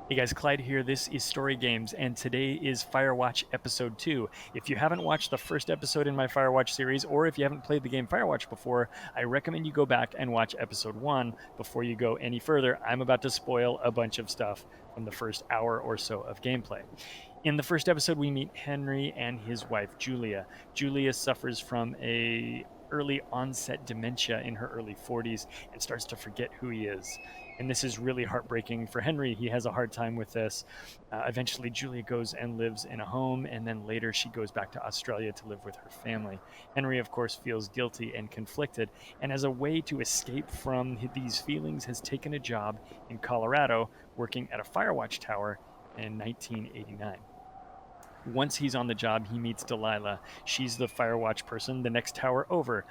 Hey guys, Clyde here. This is Story Games, and today is Firewatch Episode 2. If you haven't watched the first episode in my Firewatch series, or if you haven't played the game Firewatch before, I recommend you go back and watch Episode 1 before you go any further. I'm about to spoil a bunch of stuff from the first hour or so of gameplay. In the first episode, we meet Henry and his wife, Julia. Julia suffers from a early onset dementia in her early 40s and starts to forget who he is. And this is really heartbreaking for Henry. He has a hard time with this. Eventually, Julia goes and lives in a home, and then later she goes back to Australia to live with her family. Henry, of course, feels guilty and conflicted, and as a way to escape from these feelings, has taken a job in Colorado working at a Firewatch tower in 1989. Once he's on the job, he meets Delilah. She's the Firewatch person the next tower over,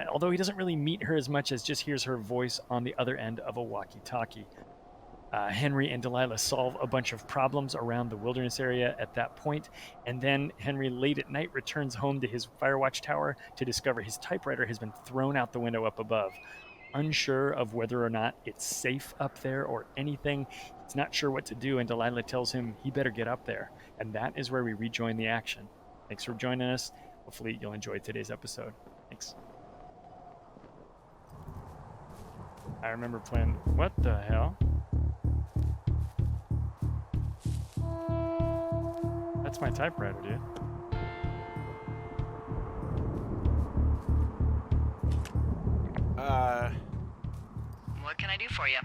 although he doesn't really meet her as much as just hears her voice on the other end of a walkie-talkie. Henry and Delilah solve a bunch of problems around the wilderness area at that point, and then Henry, late at night, returns home to his Firewatch tower to discover his typewriter has been thrown out the window up above. Unsure of whether or not it's safe up there or anything, he's not sure what to do, and Delilah tells him he better get up there. And that is where we rejoin the action. Thanks for joining us. Hopefully you'll enjoy today's episode. Thanks. I remember playing... What the hell? That's my typewriter, dude. What can I do for you?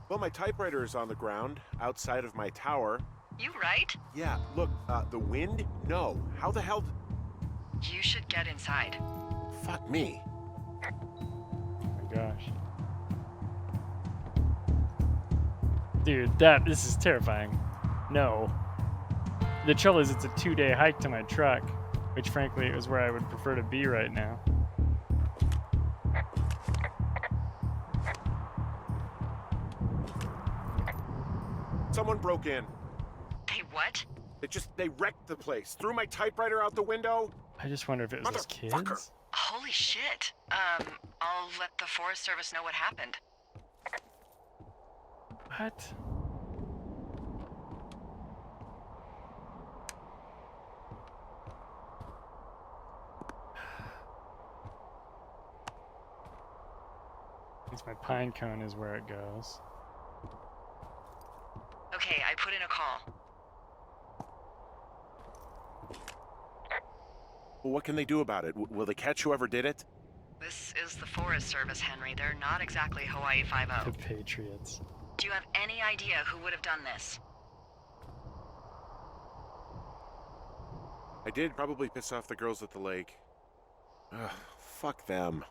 Well, my typewriter is on the ground outside of my tower. You right? Yeah, look, the wind? No. How the hell? You should get inside. Fuck me. Oh my gosh. Dude, this is terrifying. No. The trouble is it's a 2-day hike to my truck, which frankly is where I would prefer to be right now. Someone broke in. Hey, what? They wrecked the place. Threw my typewriter out the window. I just wonder if it was those kids. Motherfucker. Holy shit. I'll let the Forest Service know what happened. What? At least my pine cone is where it goes. Okay, I put in a call. Well, what can they do about it? Will they catch whoever did it? This is the Forest Service, Henry. They're not exactly Hawaii The Five-0. Patriots. Do you have any idea who would have done this? I did probably piss off the girls at the lake. Ugh, fuck them.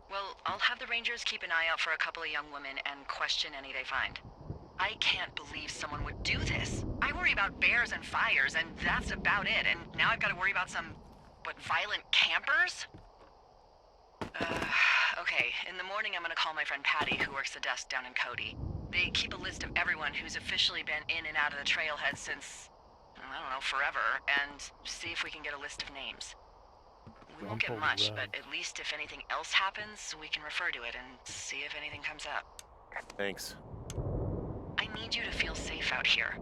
Well, I'll have the Rangers keep an eye out for a couple of young women and question any they find. I can't believe someone would do this. I worry about bears and fires, and that's about it. And now I've got to worry about some, violent campers? Okay, in the morning I'm gonna call my friend Patty, who works the desk down in Cody. They keep a list of everyone who's officially been in and out of the trailhead since, I don't know, forever, and see if we can get a list of names. We won't get much, but at least if anything else happens, we can refer to it and see if anything comes up. Thanks. I need you to feel safe out here.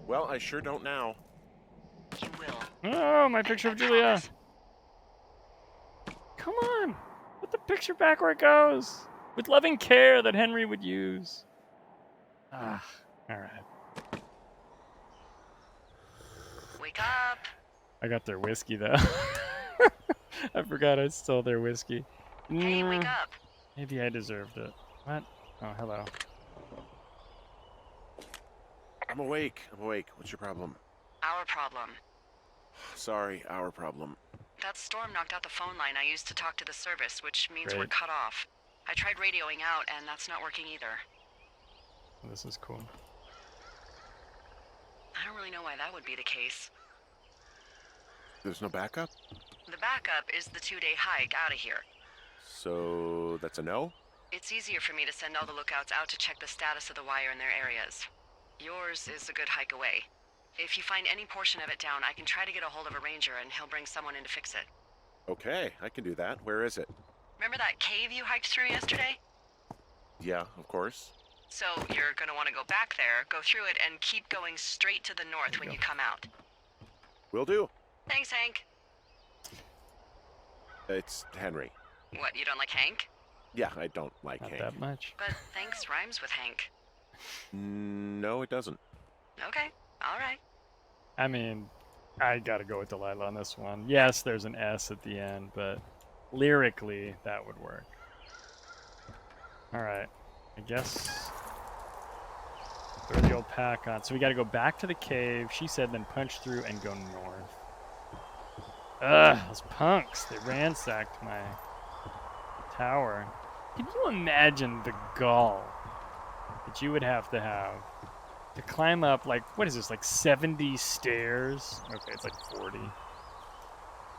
Well, I sure don't now. You will. Oh, my picture of Julia. Promise. Come on. Put the picture back where it goes. With loving care that Henry would use. All right. Wake up. I got their whiskey, though. I forgot I stole their whiskey. Hey, wake up. Maybe I deserved it. What? Oh, hello. I'm awake. What's your problem? Our problem. Sorry, our problem. That storm knocked out the phone line I used to talk to the service, which means we're Great. cut off. I tried radioing out, and that's not working either. This is cool. I don't really know why that would be the case. There's no backup? The backup is the 2-day hike out of here. So that's a no? It's easier for me to send all the lookouts out to check the status of the wire in their areas. Yours is a good hike away. If you find any portion of it down, I can try to get a hold of a ranger and he'll bring someone in to fix it. Okay, I can do that. Where is it? Remember that cave you hiked through yesterday? Yeah, of course. So you're gonna want to go back there, go through it, and keep going straight to the north when you come out. Will do. Thanks, Hank. It's Henry. What, you don't like Hank? Yeah, I don't like Not Hank. that much. But thanks rhymes with Hank. No, it doesn't. Okay, alright. I mean, I gotta go with Delilah on this one. Yes, there's an S at the end, but lyrically, that would work. Alright, I guess throw the old pack on. So we gotta go back to the cave, she said, then punch through and go north. Ugh, those punks, they ransacked my tower. Can you imagine the gall that you would have to climb up, like, what is this, like 70 stairs? Okay, it's like 40. All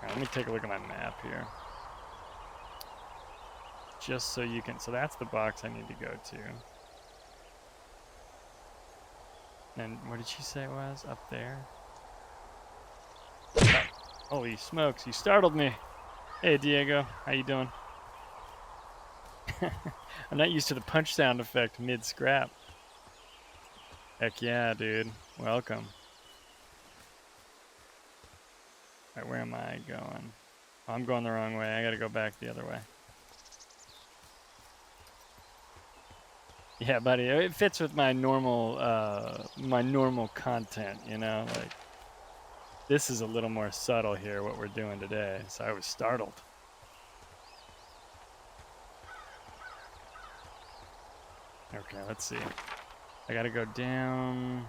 right, let me take a look at my map here. Just so you can, so that's the box I need to go to. And what did she say it was? Up there? Oh, holy smokes, you startled me. Hey, Diego, how you doing? I'm not used to the punch sound effect mid-scrap. Heck yeah, dude. Welcome. Alright, where am I going? Oh, I'm going the wrong way. I gotta go back the other way. Yeah, buddy. It fits with my normal content, you know? Like, this is a little more subtle here, what we're doing today. So I was startled. Okay, let's see. I gotta go down.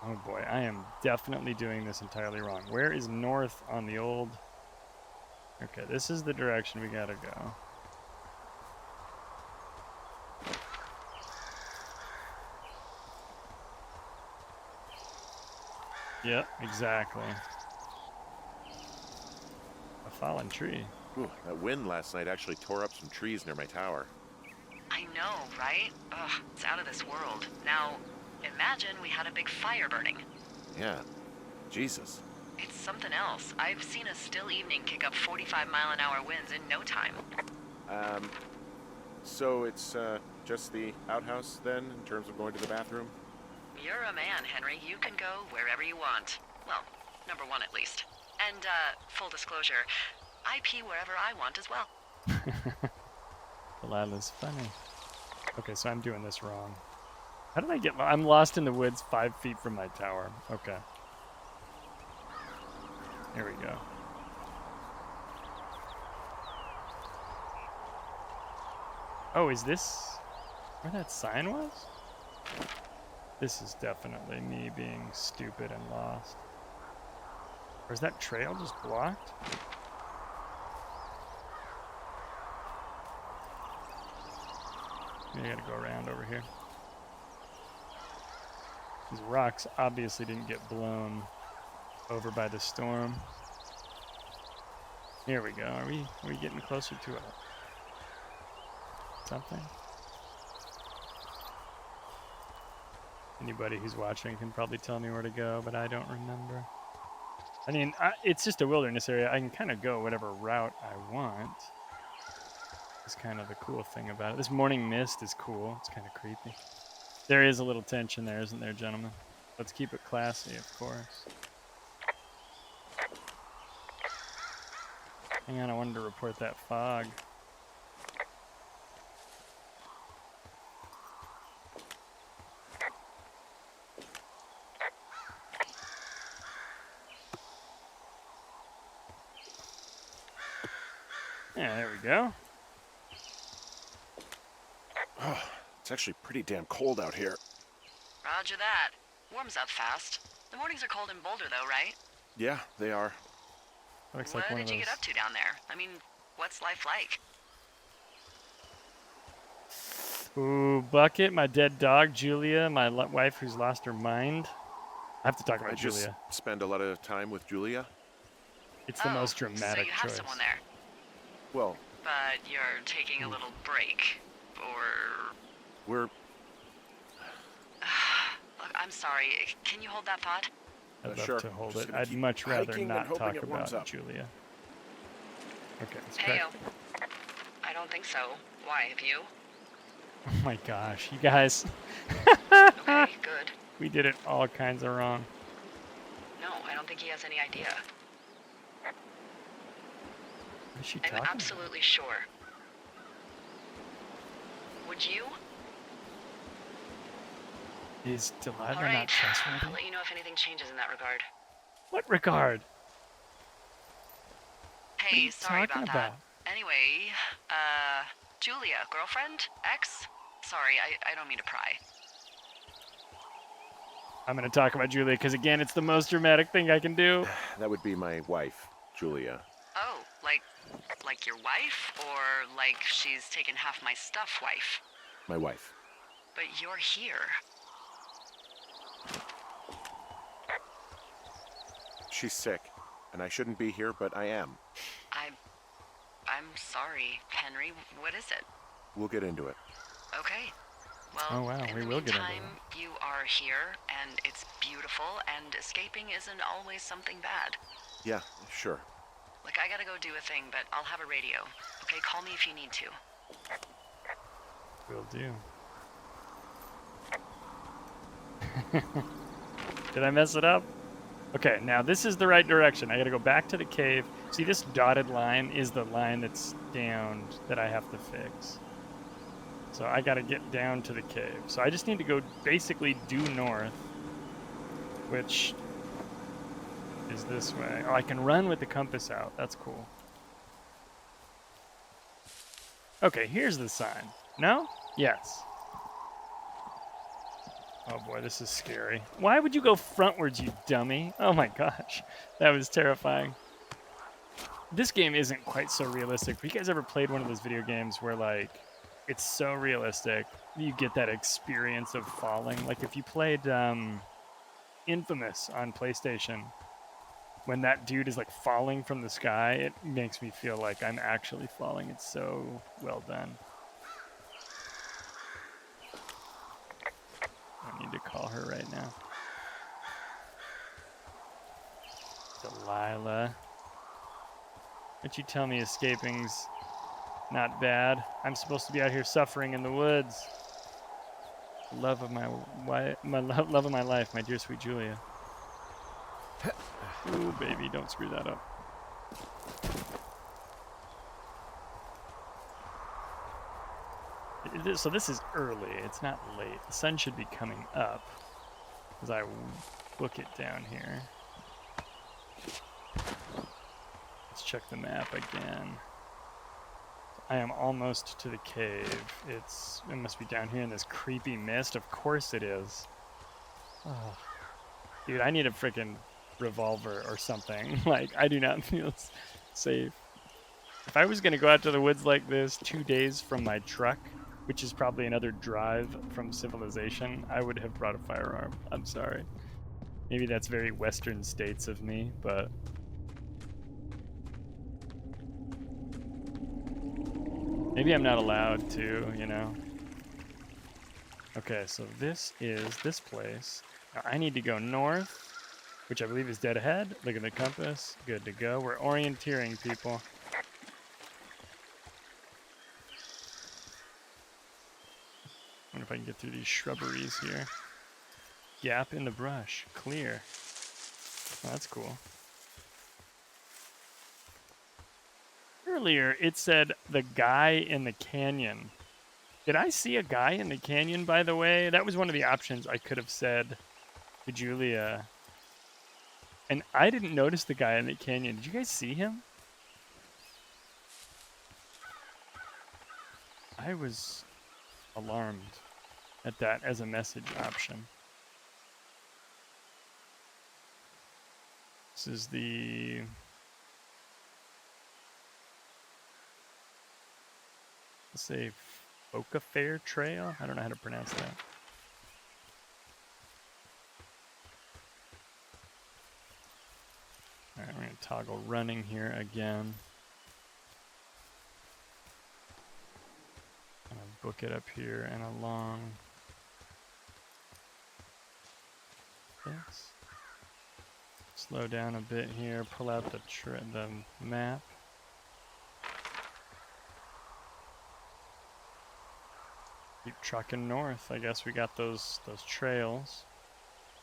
Oh boy, I am definitely doing this entirely wrong. Where is north on the old? Okay, this is the direction we gotta go. Yep, exactly. A fallen tree. Ooh, that wind last night actually tore up some trees near my tower. I know, right? Ugh, it's out of this world. Now, imagine we had a big fire burning. Yeah. Jesus. It's something else. I've seen a still evening kick up 45-mile-an-hour winds in no time. So it's, just the outhouse then, in terms of going to the bathroom? You're a man, Henry. You can go wherever you want. Well, number one at least. And, full disclosure, I pee wherever I want as well. Delilah's funny. Okay, so I'm doing this wrong. How did I get... I'm lost in the woods 5 feet from my tower. Okay. Here we go. Oh, is this where that sign was? This is definitely me being stupid and lost. Or is that trail just blocked? Maybe I gotta go around over here. These rocks obviously didn't get blown over by the storm. Here we go. Are we getting closer to it? Something? Anybody who's watching can probably tell me where to go, but I don't remember. I mean, it's just a wilderness area. I can kind of go whatever route I want. It's kind of the cool thing about it. This morning mist is cool. It's kind of creepy. There is a little tension there, isn't there, gentlemen? Let's keep it classy, of course. Hang on, I wanted to report that fog. Yeah, there we go. Oh, it's actually pretty damn cold out here. Roger that. Warms up fast. The mornings are cold in Boulder, though, right? Yeah, they are. Looks What like one did of you those. get up to down there? I mean, what's life like? Ooh, Bucket, my dead dog, Julia, my wife who's lost her mind. I have to talk I about just Julia. spend a lot of time with Julia. It's the most so dramatic you have choice. someone there. Well, But you're taking a little break. Or... we're... Look, I'm sorry. Can you hold that thought? I'd love sure. to hold Just it. gonna I'd keep much rather hiking and not hoping talk it warms about up. Julia. Okay, let's Heyo. crack. I don't think so. Why, have you? Oh my gosh, you guys. Okay, good. We did it all kinds of wrong. No, I don't think he has any idea. What is she I'm talking absolutely sure. Would you? about? Is Delilah All not right. I'll trustworthy? let you know if anything changes in that regard. What regard? What are Hey, you sorry talking about that. about? Anyway, Julia, girlfriend? Ex? Sorry, I don't mean to pry. I'm going to talk about Julia because, again, it's the most dramatic thing I can do. That would be my wife, Julia. Oh, like your wife? Or like she's taken half my stuff wife? My wife. But you're here. She's sick, and I shouldn't be here, but I am. I'm sorry, Henry. What is it? We'll get into it. Okay. Well, Oh, wow, in we the will get into meantime, you are here, and it's beautiful, and escaping isn't always something bad. Yeah, sure. Like, I gotta go do a thing, but I'll have a radio. Okay, call me if you need to. Will do. Did I mess it up? Okay, now this is the right direction. I gotta go back to the cave. See, this dotted line is the line that's downed that I have to fix. So I gotta get down to the cave. So I just need to go basically due north, which is this way. Oh, I can run with the compass out. That's cool. Okay, here's the sign. No? Yes. Oh boy, this is scary. Why would you go frontwards, you dummy? Oh my gosh, that was terrifying. This game isn't quite so realistic. Have you guys ever played one of those video games where, like, it's so realistic, you get that experience of falling? Like, if you played Infamous on PlayStation, when that dude is, like, falling from the sky, it makes me feel like I'm actually falling. It's so well done. I need to call her right now. Delilah. But you tell me escaping's not bad. I'm supposed to be out here suffering in the woods. Love of my love of my life, my dear sweet Julia. Ooh, baby, don't screw that up. So this is early. It's not late. The sun should be coming up as I book it down here. Let's check the map again. I am almost to the cave. It must be down here in this creepy mist. Of course it is. Oh. Dude, I need a freaking revolver or something. Like, I do not feel safe. If I was going to go out to the woods like this 2 days from my truck, which is probably another drive from civilization, I would have brought a firearm. I'm sorry. Maybe that's very Western States of me, but... maybe I'm not allowed to, you know? Okay, so this is this place. Now I need to go north, which I believe is dead ahead. Look at the compass. Good to go. We're orienteering, people. I wonder if I can get through these shrubberies here. Gap in the brush. Clear. Oh, that's cool. Earlier, it said the guy in the canyon. Did I see a guy in the canyon, by the way? That was one of the options I could have said to Julia. And I didn't notice the guy in the canyon. Did you guys see him? I was alarmed at that as a message option. This is the... let's say Boca Fair Trail? I don't know how to pronounce that. Alright, we're going to toggle running here again. I'm going to book it up here and along this. Slow down a bit here, pull out the map. Keep trucking north. I guess we got those trails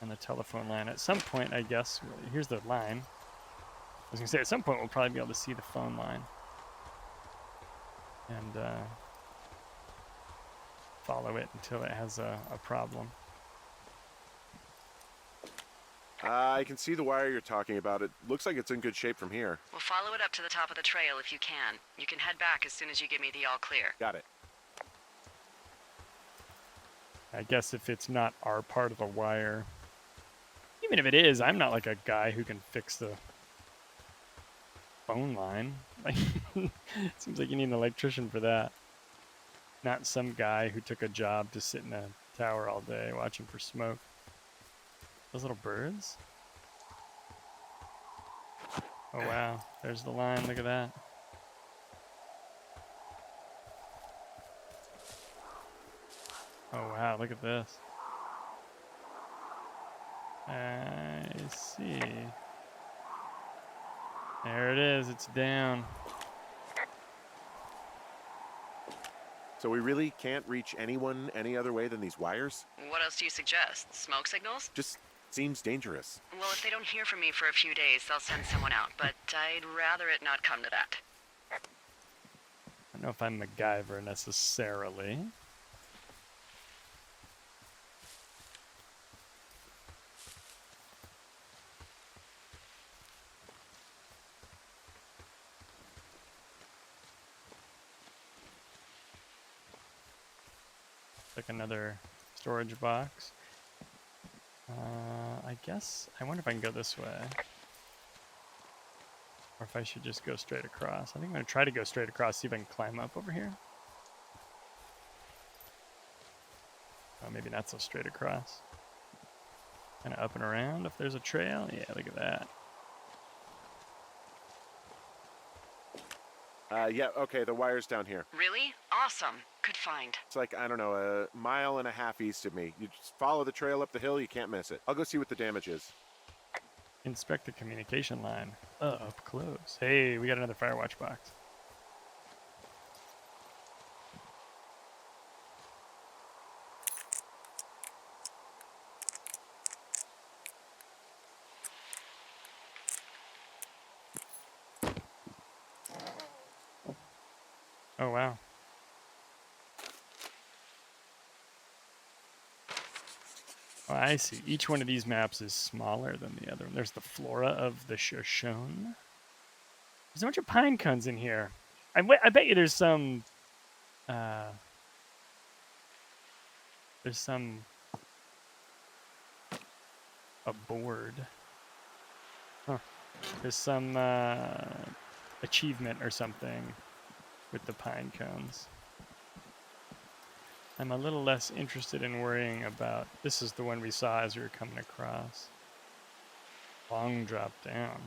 and the telephone line. At some point, I guess, here's the line. I was going to say, at some point, we'll probably be able to see the phone line. And follow it until it has a problem. I can see the wire you're talking about. It looks like it's in good shape from here. We'll follow it up to the top of the trail if you can. You can head back as soon as you give me the all clear. Got it. I guess if it's not our part of the wire, even if it is, I'm not like a guy who can fix the phone line. Like, it seems like you need an electrician for that. Not some guy who took a job to sit in a tower all day watching for smoke. Those little birds? Oh wow, there's the line, look at that. Oh wow, look at this. I see. There it is, it's down. So we really can't reach anyone any other way than these wires? What else do you suggest? Smoke signals? Just seems dangerous. Well, if they don't hear from me for a few days, they'll send someone out, but I'd rather it not come to that. I don't know if I'm MacGyver necessarily. Like another storage box. I guess, I wonder if I can go this way. Or if I should just go straight across. I think I'm going to try to go straight across, see if I can climb up over here. Oh, maybe not so straight across. Kind of up and around if there's a trail. Yeah, look at that. Yeah, okay, the wire's down here. Really? Awesome. Good find. It's like, I don't know, a mile and a half east of me. You just follow the trail up the hill, you can't miss it. I'll go see what the damage is. Inspect the communication line. Up close. Hey, we got another Firewatch box. Oh, wow. Oh, I see. Each one of these maps is smaller than the other. There's the flora of the Shoshone. There's a bunch of pine cones in here. I bet you there's some... there's some... a board. Huh. There's some achievement or something with the pine cones. I'm a little less interested in worrying about... This is the one we saw as we were coming across. Long drop down.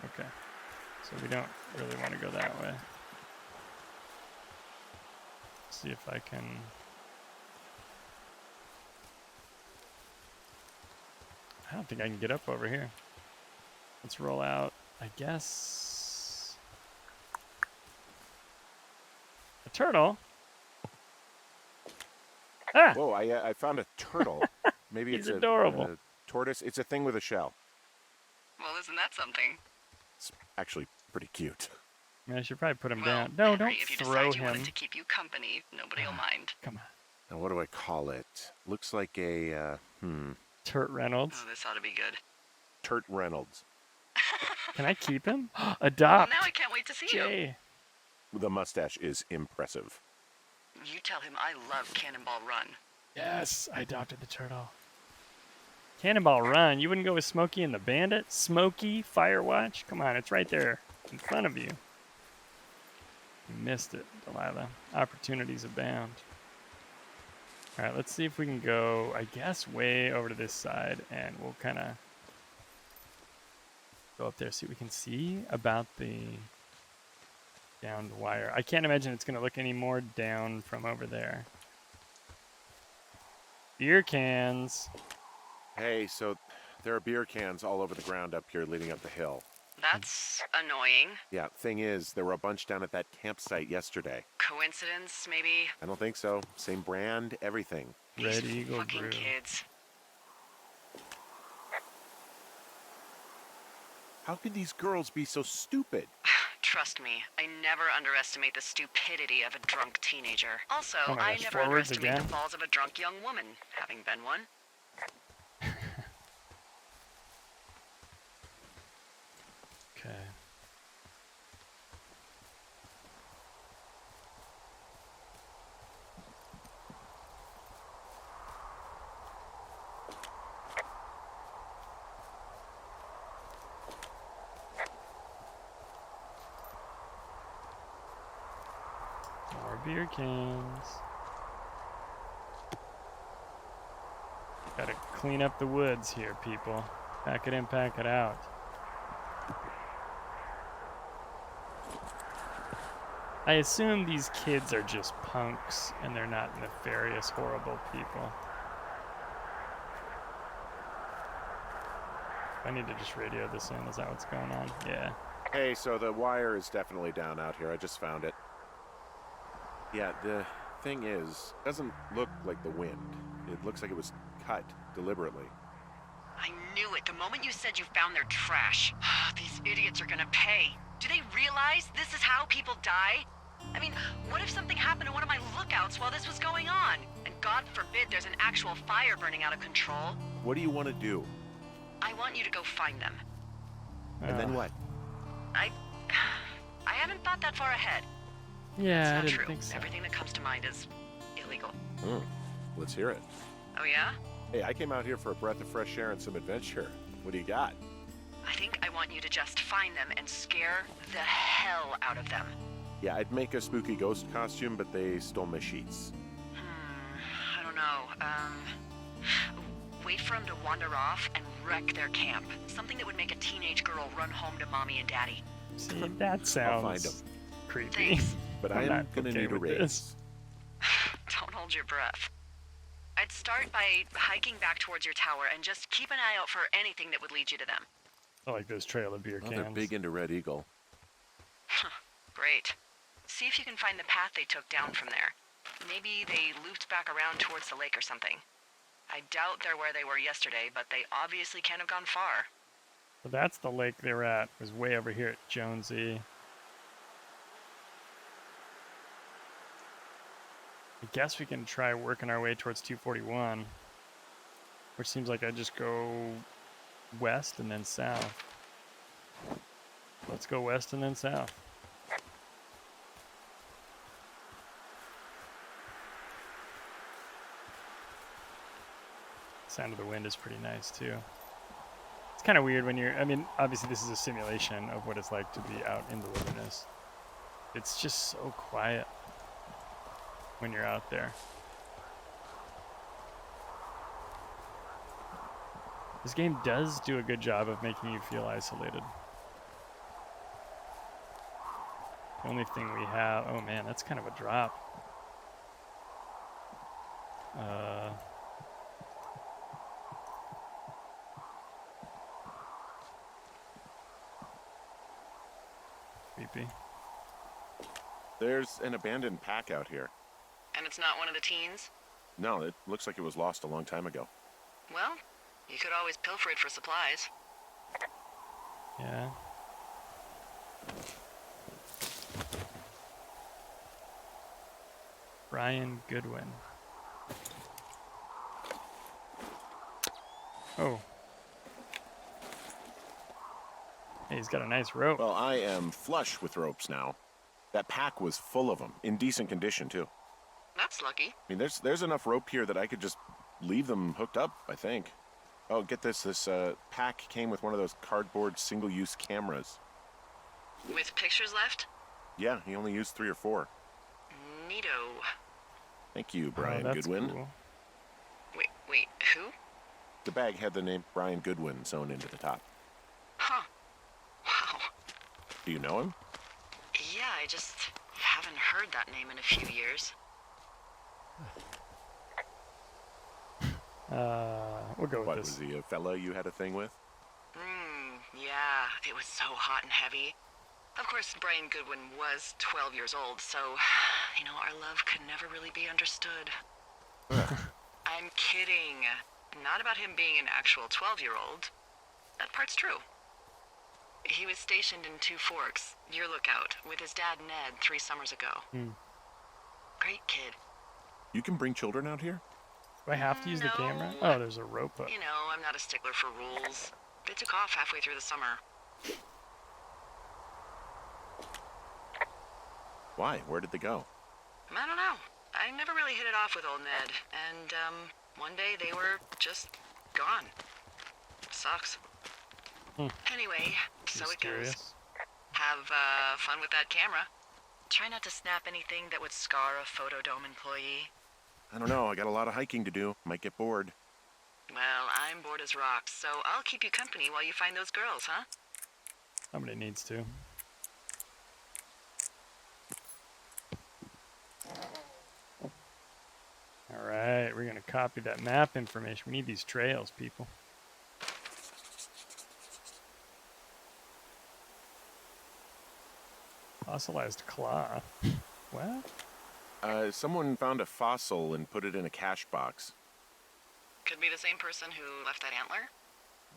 Okay. So we don't really want to go that way. See if I can... I don't think I can get up over here. Let's roll out, I guess... a turtle? Ah! Whoa, I found a turtle. Maybe He's it's adorable. a tortoise. It's a thing with a shell. Well, isn't that something? It's actually pretty cute. I mean, I should probably put him Well, down. No, Henry, don't if you throw decide you want him. it to keep you company, nobody will mind. Come on. Now, what do I call it? Looks like a, Turt Reynolds. Oh, this ought to be good. Turt Reynolds. Can I keep him? Well, Adopt. now I can't wait to see you. Jay. The mustache is impressive. You tell him I love Cannonball Run. Yes, I adopted the turtle. Cannonball Run. You wouldn't go with Smokey and the Bandit? Smokey, Firewatch? Come on, it's right there in front of you. You missed it, Delilah. Opportunities abound. All right, let's see if we can go, I guess, way over to this side, and we'll kind of go up there, see what we can see about the downed wire. I can't imagine it's going to look any more down from over there. Beer cans. Hey, so there are beer cans all over the ground up here leading up the hill. That's annoying. Yeah, thing is, there were a bunch down at that campsite yesterday. Coincidence, maybe? I don't think so. Same brand, everything. These Red Eagle fucking Brew. kids. How could these girls be so stupid? Trust me, I never underestimate the stupidity of a drunk teenager. Also, Oh my I gosh, never forwards underestimate again? the balls of a drunk young woman, having been one. Okay. More beer cans. Gotta clean up the woods here, people. Pack it in, pack it out. I assume these kids are just punks and they're not nefarious, horrible people. I need to just radio this in. Is that what's going on? Yeah. Hey, so the wire is definitely down out here. I just found it. Yeah, the thing is, it doesn't look like the wind. It looks like it was cut deliberately. I knew it the moment you said you found their trash. These idiots are gonna pay. Do they realize this is how people die? I mean, what if something happened to one of my lookouts while this was going on? And God forbid there's an actual fire burning out of control. What do you want to do? I want you to go find them. And then what? I haven't thought that far ahead. Yeah, It's I not didn't true. think so. Everything that comes to mind is illegal. Let's hear it. Oh yeah? Hey, I came out here for a breath of fresh air and some adventure. What do you got? I think I want you to just find them and scare the hell out of them. Yeah, I'd make a spooky ghost costume, but they stole my sheets. I don't know. Wait for them to wander off and wreck their camp. Something that would make a teenage girl run home to mommy and daddy. See, that I'll find sounds 'em. creepy. Thanks. But I'm I am not gonna okay need a with raise. this. Don't hold your breath. I'd start by hiking back towards your tower and just keep an eye out for anything that would lead you to them. I like this trail of beer Oh, cans. they're big into Red Eagle. Great. See if you can find the path they took down from there. Maybe they looped back around towards the lake or something. I doubt they're where they were yesterday, but they obviously can't have gone far. So that's the lake they were at. It was way over here at Jonesy. I guess we can try working our way towards 241, which seems like I just go west and then south. Let's go west and then south. Sound of the wind is pretty nice too. It's kind of weird when you're, I mean, obviously this is a simulation of what it's like to be out in the wilderness. It's just so quiet when you're out there. This game does do a good job of making you feel isolated. The only thing we have, oh man, that's kind of a drop. Creepy. There's an abandoned pack out here. And it's not one of the teens? No, it looks like it was lost a long time ago. Well, you could always pilfer it for supplies. Yeah. Brian Goodwin. Oh. Hey, he's got a nice rope. Well, I am flush with ropes now. That pack was full of them, in decent condition too. That's lucky. I mean, there's enough rope here that I could just leave them hooked up, I think. Oh, get this. This pack came with one of those cardboard single-use cameras. With pictures left? Yeah, he only used 3 or 4. Neato. Thank you, Oh, Brian that's Goodwin. cool. Wait, who? The bag had the name Brian Goodwin sewn into the top. Huh. Wow. Do you know him? Yeah, I just haven't heard that name in a few years. We'll go with What, this. was he a fella you had a thing with? Yeah. It was so hot and heavy. Of course, Brian Goodwin was 12 years old, so, our love could never really be understood. I'm kidding. Not about him being an actual 12-year-old. That part's true. He was stationed in Two Forks, your lookout, with his dad Ned 3 summers ago. Great kid. You can bring children out here? Do I have to use the camera? Oh, there's a rope up. I'm not a stickler for rules. They took off halfway through the summer. Why? Where did they go? I don't know. I never really hit it off with old Ned. And, one day they were just gone. Sucks. Anyway, so it goes. Have, fun with that camera. Try not to snap anything that would scar a Photodome employee. I don't know. I got a lot of hiking to do. Might get bored. Well, I'm bored as rocks, so I'll keep you company while you find those girls, huh? Somebody needs to. Alright, we're going to copy that map information. We need these trails, people. Fossilized claw. What? Someone found a fossil and put it in a cache box. Could be the same person who left that antler.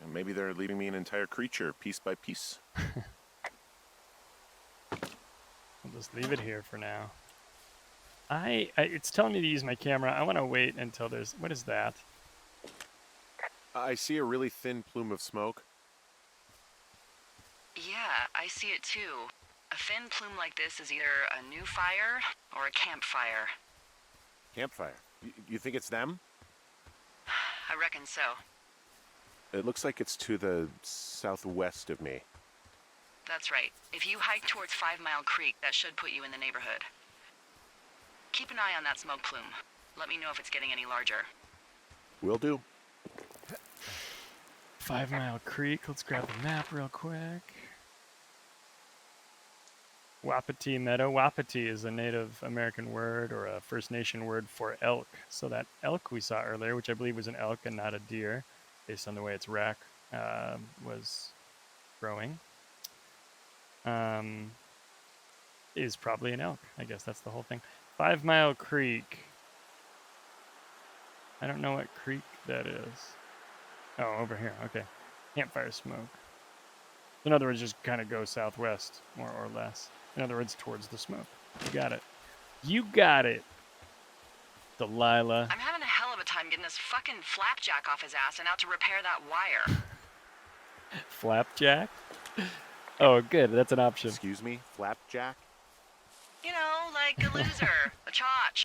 And maybe they're leaving me an entire creature, piece by piece. I'll just leave it here for now. It's telling me to use my camera. I want to wait until there's... What is that? I see a really thin plume of smoke. Yeah, I see it too. A thin plume like this is either a new fire or a campfire. Campfire? You think it's them? I reckon so. It looks like it's to the southwest of me. That's right. If you hike towards 5 Mile Creek, that should put you in the neighborhood. Keep an eye on that smoke plume. Let me know if it's getting any larger. Will do. 5 Mile Creek. Let's grab the map real quick. Wapiti Meadow. Wapiti is a Native American word or a First Nation word for elk. So that elk we saw earlier, which I believe was an elk and not a deer, based on the way its rack was growing, is probably an elk. I guess that's the whole thing. 5 Mile Creek. I don't know what creek that is. Oh, over here. Okay. Campfire smoke. In other words, just kind of go southwest, more or less. In other words, towards the smoke. You got it. You got it, Delilah. I'm having a hell of a time getting this fucking flapjack off his ass and out to repair that wire. Flapjack? Oh, good. That's an option. Excuse me? Flapjack? Like a loser, a chotch.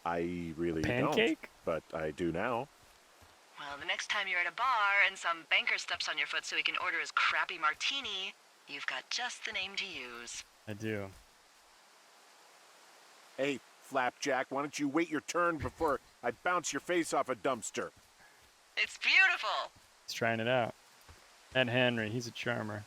I really Pancake? don't, but I do now. Well, the next time you're at a bar and some banker steps on your foot so he can order his crappy martini, you've got just the name to use. I do. Hey, Flapjack, why don't you wait your turn before I bounce your face off a dumpster? It's beautiful. He's trying it out. And Henry, he's a charmer.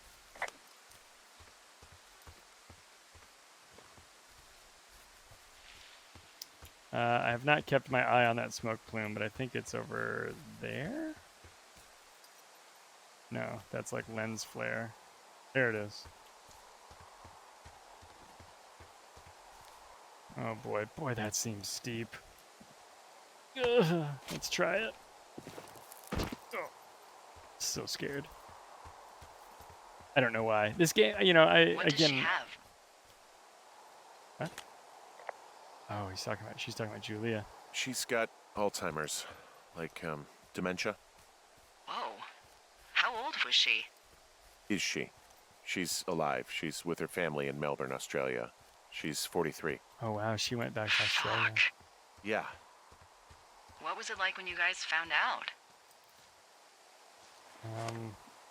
I have not kept my eye on that smoke plume, but I think it's over there? No, that's like lens flare. There it is. Oh boy, that seems steep. Ugh, let's try it. Oh, so scared. I don't know why. This game, What does she again. have? What? Oh, she's talking about Julia. She's got Alzheimer's, like, dementia. Whoa. How old was she? Is she? She's alive. She's with her family in Melbourne, Australia. She's 43. Oh wow, she went back to Australia. Fuck. Yeah. What was it like when you guys found out?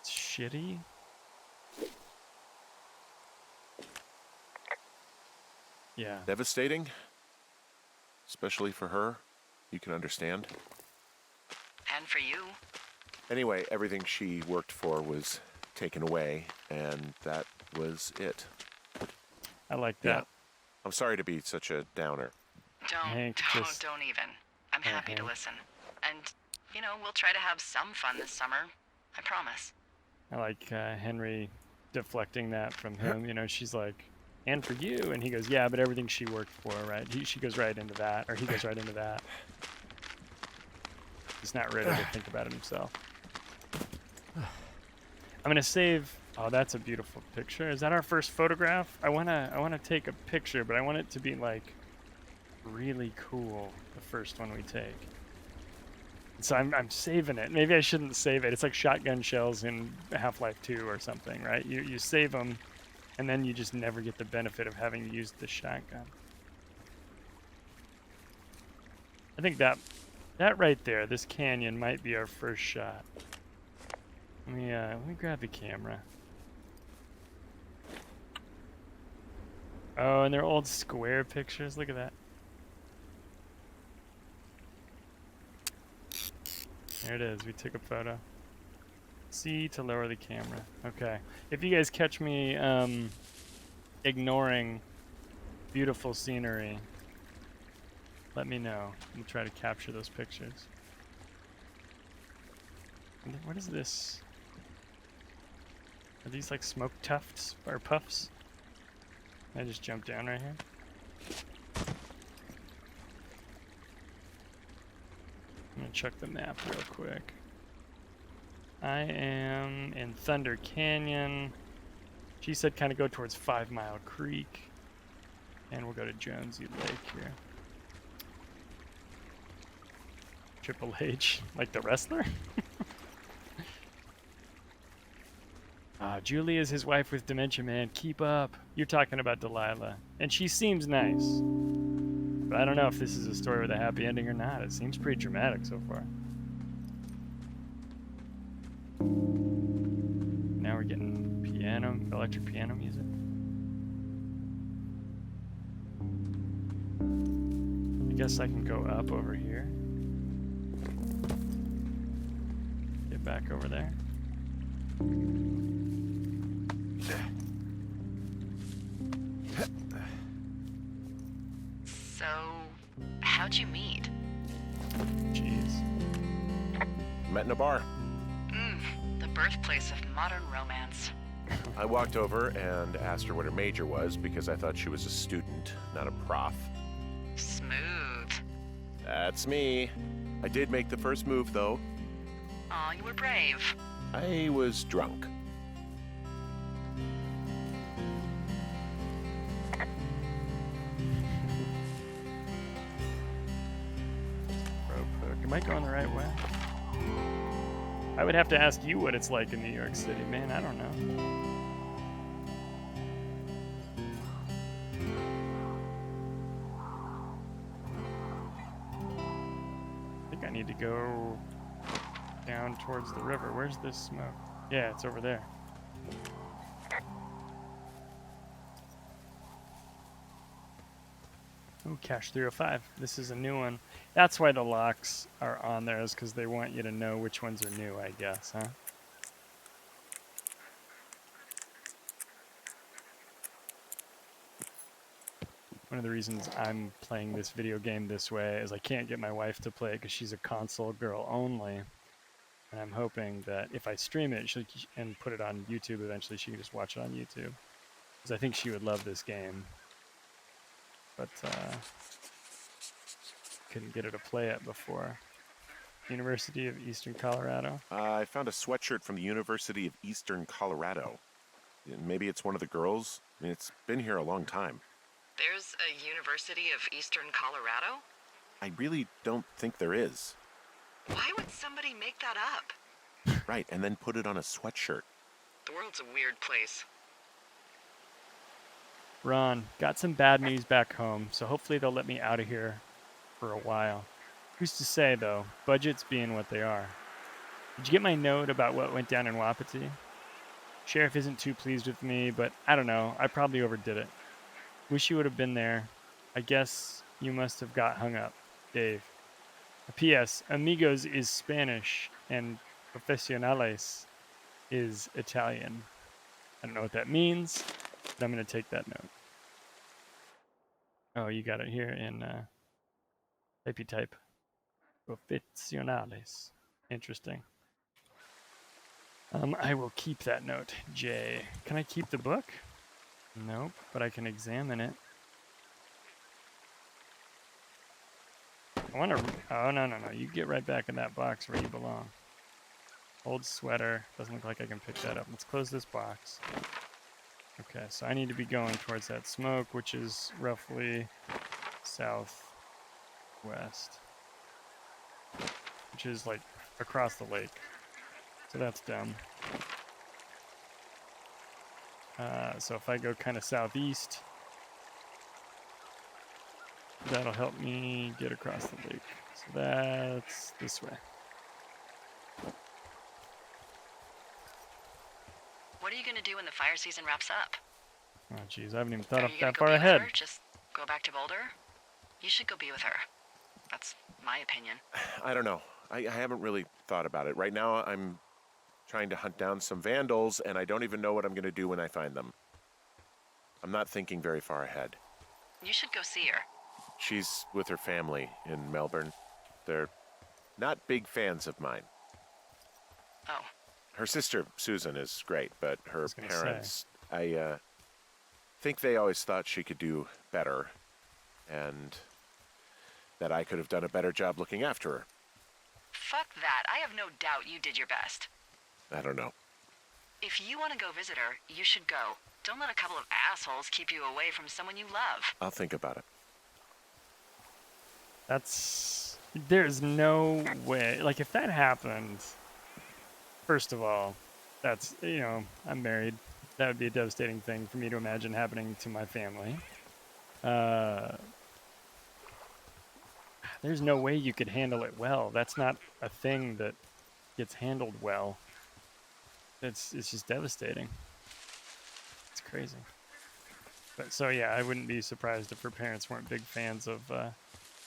Shitty. Yeah. Devastating. Especially for her. You can understand. And for you? Anyway, everything she worked for was taken away, and that was it. I like Yeah. that. I'm sorry to be such a downer. Hank, just- Don't even. I'm happy to listen. And, we'll try to have some fun this summer. I promise. I like Henry deflecting that from him. You know, she's like, and for you, and he goes, yeah, but everything she worked for, right? She goes right into that, or he goes right into that. He's not ready to think about it himself. I'm gonna save. Oh, that's a beautiful picture. Is that our first photograph? I wanna take a picture, but I want it to be like really cool. The first one we take. So I'm saving it. Maybe I shouldn't save it. It's like shotgun shells in Half-Life 2 or something, right? You save them, and then you just never get the benefit of having used the shotgun. I think that right there, this canyon, might be our first shot. Let me grab the camera. Oh, and they're old square pictures. Look at that. There it is. We took a photo. C to lower the camera. Okay. If you guys catch me ignoring beautiful scenery, let me know. We'll try to capture those pictures. And what is this? Are these like smoke tufts or puffs? I just jumped down right here. I'm gonna check the map real quick. I am in Thunder Canyon. She said kind of go towards 5 Mile Creek. And we'll go to Jonesy Lake here. Triple H, like the wrestler? Julie is his wife with dementia, man. Keep up. You're talking about Delilah. And she seems nice. But I don't know if this is a story with a happy ending or not. It seems pretty dramatic so far. Now we're getting piano, electric piano music. I guess I can go up over here. Get back over there. So, how'd you meet? Jeez. Met in a bar. The birthplace of modern romance. I walked over and asked her what her major was because I thought she was a student, not a prof. Smooth. That's me. I did make the first move, though. Aw, you were brave. I was drunk. Rope hook. Am I going the right way? I would have to ask you what it's like in New York City, man. I don't know. I think I need to go down towards the river. Where's this smoke? Yeah, it's over there. Oh, Cache 305. This is a new one. That's why the locks are on there, is because they want you to know which ones are new, I guess, huh? One of the reasons I'm playing this video game this way is I can't get my wife to play it because she's a console girl only. And I'm hoping that if I stream it and put it on YouTube eventually, she can just watch it on YouTube. Because I think she would love this game. But couldn't get her to play it before. University of Eastern Colorado. I found a sweatshirt from the University of Eastern Colorado. Maybe it's one of the girls. I mean, it's been here a long time. There's a University of Eastern Colorado? I really don't think there is. Why would somebody make that up? Right, and then put it on a sweatshirt. The world's a weird place. Ron, got some bad news back home, so hopefully they'll let me out of here for a while. Who's to say, though, budgets being what they are. Did you get my note about what went down in Wapiti? Sheriff isn't too pleased with me, but I don't know, I probably overdid it. Wish you would have been there. I guess you must have got hung up. Dave. P.S. Amigos is Spanish, and profesionales is Italian. I don't know what that means, but I'm going to take that note. Oh, you got it here in typey type. Profesionales. Interesting. I will keep that note, J. Can I keep the book? Nope, but I can examine it. I want to... Oh, no. You get right back in that box where you belong. Old sweater. Doesn't look like I can pick that up. Let's close this box. Okay, so I need to be going towards that smoke, which is roughly southwest. Which is like across the lake. So that's dumb. So if I go kind of southeast, that'll help me get across the lake. So that's this way. What are you gonna do when the fire season wraps up? Oh, geez, I haven't even thought Are up you gonna that go far be ahead. with her? Just go back to Boulder? You should go be with her. That's my opinion. I don't know. I haven't really thought about it. Right now, I'm trying to hunt down some vandals, and I don't even know what I'm going to do when I find them. I'm not thinking very far ahead. You should go see her. She's with her family in Melbourne. They're not big fans of mine. Oh, Her sister, Susan, is great, but her was gonna parents, I think they always thought she could do better, and that I could have done a better job looking after her. fuck that. I have no doubt you did your best. I don't know. If you want to go visit her, you should go. Don't let a couple of assholes keep you away from someone you love. I'll think about it. There's no way. Like, if that happened, first of all, that's, I'm married. That would be a devastating thing for me to imagine happening to my family. There's no way you could handle it well. That's not a thing that gets handled well. It's just devastating. It's crazy. But so yeah, I wouldn't be surprised if her parents weren't big fans of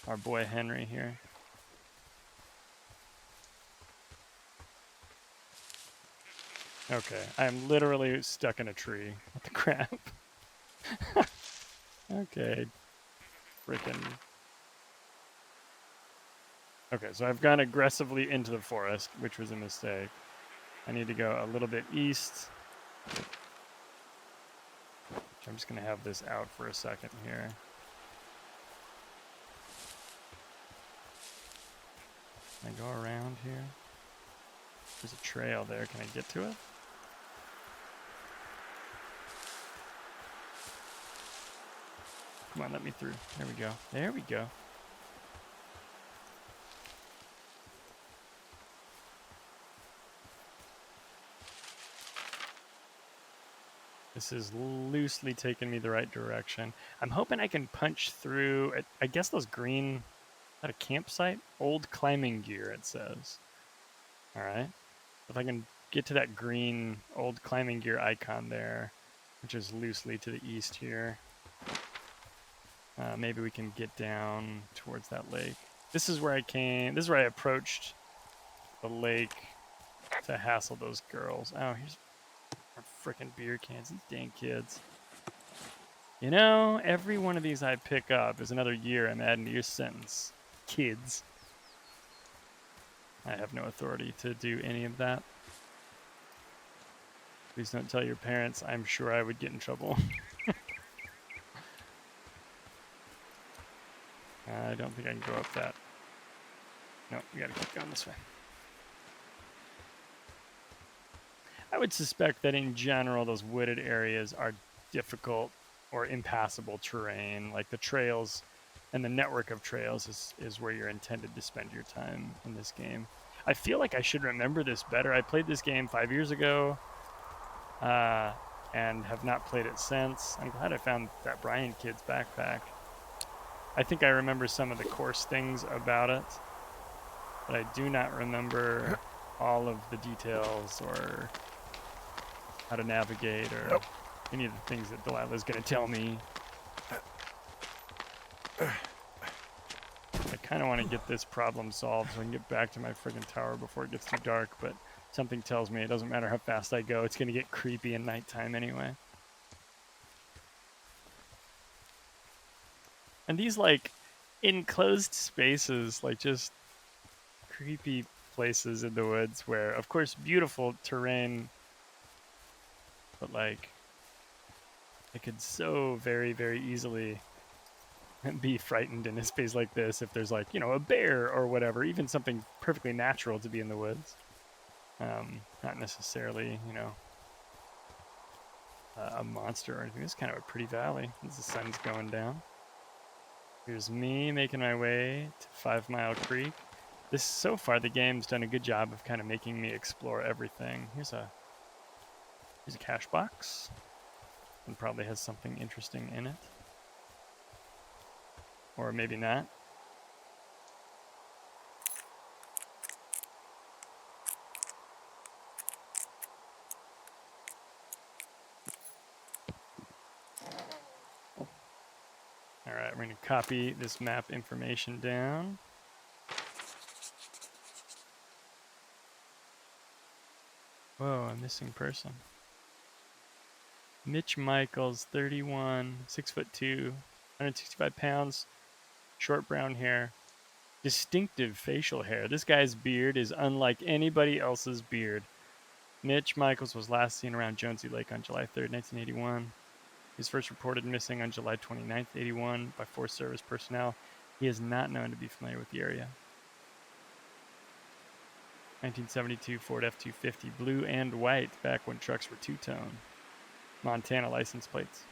our boy Henry here. Okay, I'm literally stuck in a tree. What the crap? Okay, freaking. Okay, so I've gone aggressively into the forest, which was a mistake. I need to go a little bit east. I'm just gonna have this out for a second here. Can I go around here? There's a trail there. Can I get to it? Come on, let me through. There we go. There we go. This is loosely taking me the right direction. I'm hoping I can punch through. I guess those green. Is that a campsite? Old climbing gear, it says. All right. If I can get to that green old climbing gear icon there, which is loosely to the east here, maybe we can get down towards that lake. This is where I came. This is where I approached the lake to hassle those girls. Oh, here's our frickin' beer cans. These dang kids. You know, every one of these I pick up is another year I'm adding to your sentence. Kids. I have no authority to do any of that. Please don't tell your parents. I'm sure I would get in trouble. I don't think I can go up that. No, we gotta keep going this way. I would suspect that in general, those wooded areas are difficult or impassable terrain. Like the trails and the network of trails is where you're intended to spend your time in this game. I feel like I should remember this better. I played this game 5 years ago and have not played it since. I'm glad I found that Brian kid's backpack. I think I remember some of the course things about it, but I do not remember all of the details or how to navigate or any of the things that Delilah's going to tell me. I kind of want to get this problem solved so I can get back to my friggin' tower before it gets too dark, but something tells me it doesn't matter how fast I go, it's going to get creepy in nighttime anyway. And these, like, enclosed spaces, like, just creepy places in the woods where, of course, beautiful terrain, but like I could so very, very easily be frightened in a space like this if there's like, a bear or whatever, even something perfectly natural to be in the woods. Not necessarily, a monster or anything. This is kind of a pretty valley as the sun's going down. Here's me making my way to 5 Mile Creek. So far the game's done a good job of kind of making me explore everything. Here's a cash box. One probably has something interesting in it. Or maybe not. All right, we're going to copy this map information down. Whoa, a missing person. Mitch Michaels, 31, 6'2", 165 pounds, short brown hair, distinctive facial hair. This guy's beard is unlike anybody else's beard. Mitch Michaels was last seen around Jonesy Lake on July 3rd, 1981. He was first reported missing on July 29th, 81 by Forest Service personnel. He is not known to be familiar with the area. 1972 Ford F-250, blue and white, back when trucks were two-tone. Montana license plates.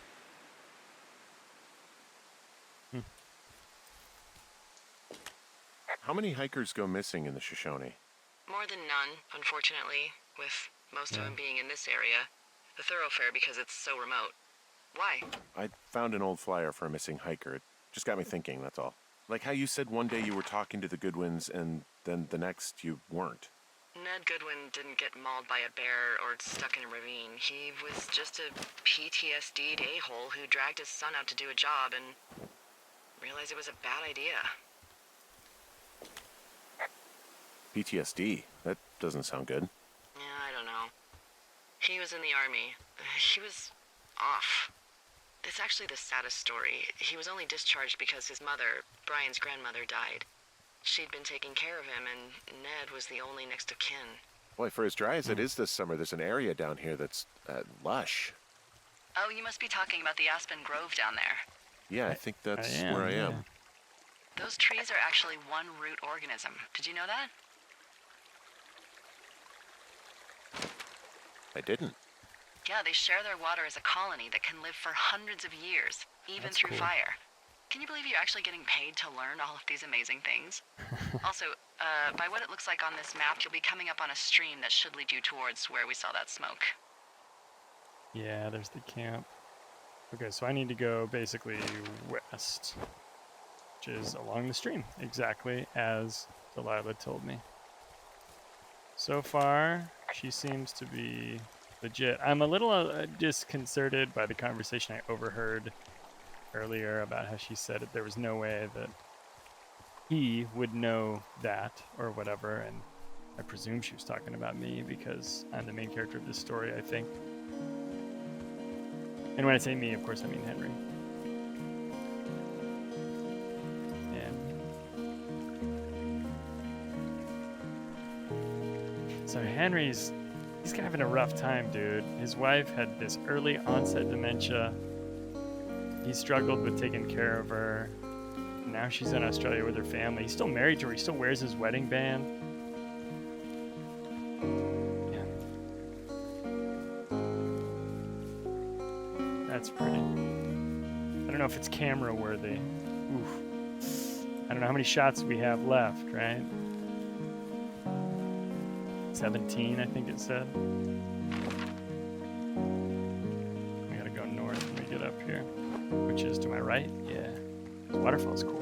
How many hikers go missing in the Shoshone? More than none, unfortunately, with most of them being in this area. The thoroughfare because it's so remote. Why? I found an old flyer for a missing hiker. It just got me thinking, that's all. Like how you said one day you were talking to the Goodwins and then the next you weren't. Ned Goodwin didn't get mauled by a bear or stuck in a ravine. He was just a PTSD'd a-hole who dragged his son out to do a job and realized it was a bad idea. PTSD? That doesn't sound good. Yeah, I don't know. He was in the army. He was off. It's actually the saddest story. He was only discharged because his mother, Brian's grandmother, died. She'd been taking care of him, and Ned was the only next of kin. Boy, for as dry as it is this summer, there's an area down here that's lush. Oh, you must be talking about the Aspen Grove down there. Yeah, I think that's where I am. Those trees are actually one root organism. Did you know that? I didn't. Yeah, they share their water as a colony that can live for hundreds of years, even through fire. Can you believe you're actually getting paid to learn all of these amazing things? Also, by what it looks like on this map, you'll be coming up on a stream that should lead you towards where we saw that smoke. Yeah, there's the camp. Okay, so I need to go basically west, which is along the stream, exactly as Delilah told me. So far, she seems to be legit. I'm a little disconcerted by the conversation I overheard earlier about how she said there was no way that he would know that or whatever, and I presume she was talking about me because I'm the main character of this story, I think. And when I say me, of course, I mean Henry. And so he's having a rough time, dude. His wife had this early onset dementia. He struggled with taking care of her. Now she's in Australia with her family. He's still married to her. He still wears his wedding band. Yeah. That's pretty. I don't know if it's camera worthy. Oof. I don't know how many shots we have left, right? 17, I think it said. We gotta go north when we get up here. Which is to my right? Yeah. This waterfall's cool.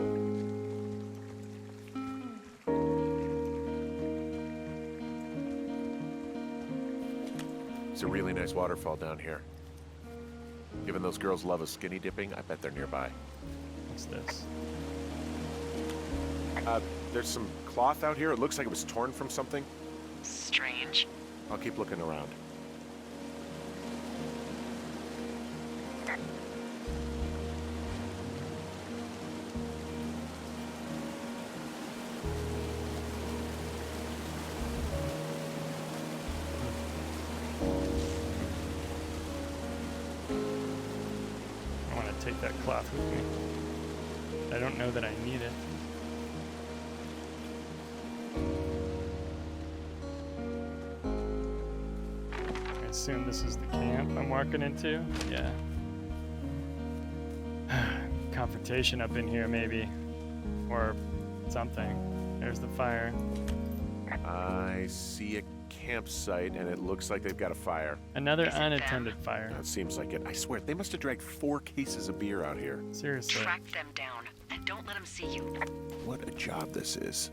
It's a really nice waterfall down here. Given those girls love a skinny dipping, I bet they're nearby. What's this? There's some cloth out here. It looks like it was torn from something. Strange. I'll keep looking around. take that cloth with me. I don't know that I need it. I assume this is the camp I'm walking into. Yeah. Confrontation up in here, maybe. Or something. There's the fire. I see a campsite, and it looks like they've got a fire. Another Is it unattended fire. That seems like it. I swear, they must have dragged 4 cases of beer out here. Seriously. Track them down and don't let them see you. What a job this is.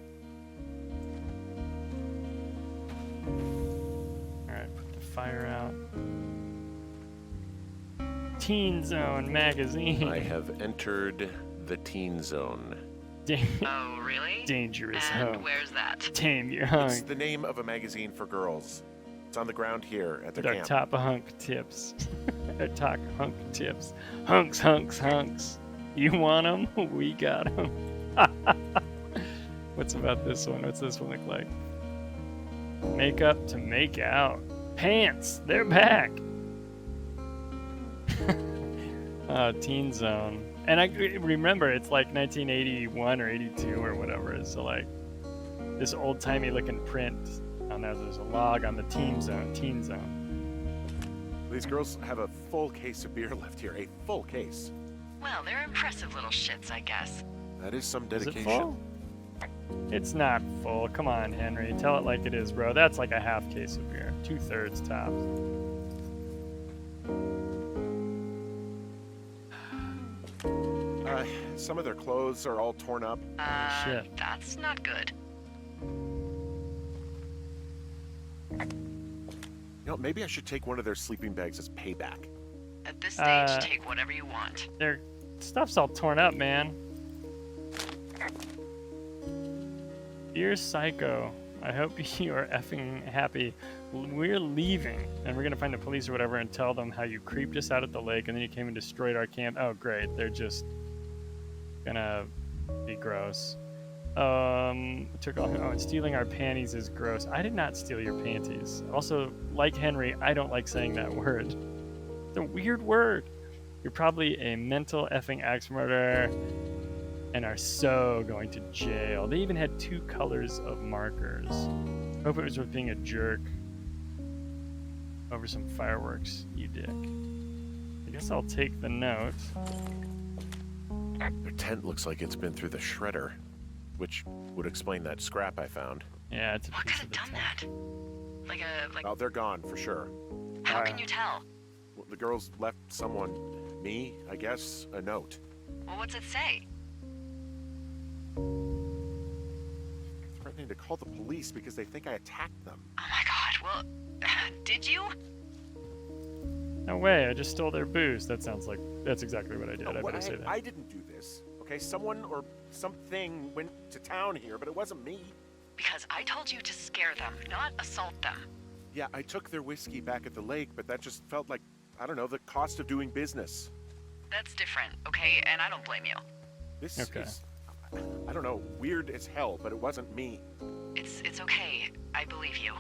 Alright, put the fire out. Teen Zone magazine. I have entered the teen zone. Oh, really? Dangerous And home. where's that? Tame your It's hunk. the name of a magazine for girls. It's on the ground here at the With our camp. top hunk tips. Our top hunk tips. Hunks, hunks, hunks. You want them? We got them. What's about this one? What's this one look like? Makeup to make out. Pants. They're back. Teen Zone. And I remember it's like 1981 or 82 or whatever. So like this old-timey looking print on there. There's a log on the Teen Zone. These girls have a full case of beer left here. A full case. Well, they're impressive little shits, I guess. That is some Is it dedication. full? It's not full. Come on, Henry. Tell it like it is, bro. That's like a half case of beer. 2/3 tops. Some of their clothes are all torn up. Shit. That's not good. You know, maybe I should take one of their sleeping bags as payback. At this stage, Uh, take whatever you want. Their stuff's all torn up, man. Dear Psycho, I hope you are effing happy. We're leaving, and we're gonna find the police or whatever and tell them how you creeped us out at the lake and then you came and destroyed our camp. Oh, great. They're just gonna be gross. Took all. Oh, and stealing our panties is gross. I did not steal your panties. Also, like Henry, I don't like saying that word. It's a weird word. You're probably a mental effing axe murderer and are so going to jail. They even had 2 colors of markers. Hope it was with being a jerk over some fireworks, you dick. I guess I'll take the note. Their tent looks like it's been through the shredder, which would explain that scrap I found. Yeah, it's a What piece could of have the done tent. that? Like, Oh, they're gone for sure. how can you tell? Well, the girls left someone, me, I guess, a note. Well, what's it say? Threatening to call the police because they think I attacked them. Oh my god, well, did you? No way, I just stole their booze. That's exactly what I did. I What, better say that. I didn't do this. Okay, someone or something went to town here, but it wasn't me. Because I told you to scare them, not assault them. Yeah, I took their whiskey back at the lake, but that just felt like, I don't know, the cost of doing business. That's different, okay? And I don't blame you. This Okay. is, I don't know, weird as hell, but it wasn't me. It's okay. I believe you.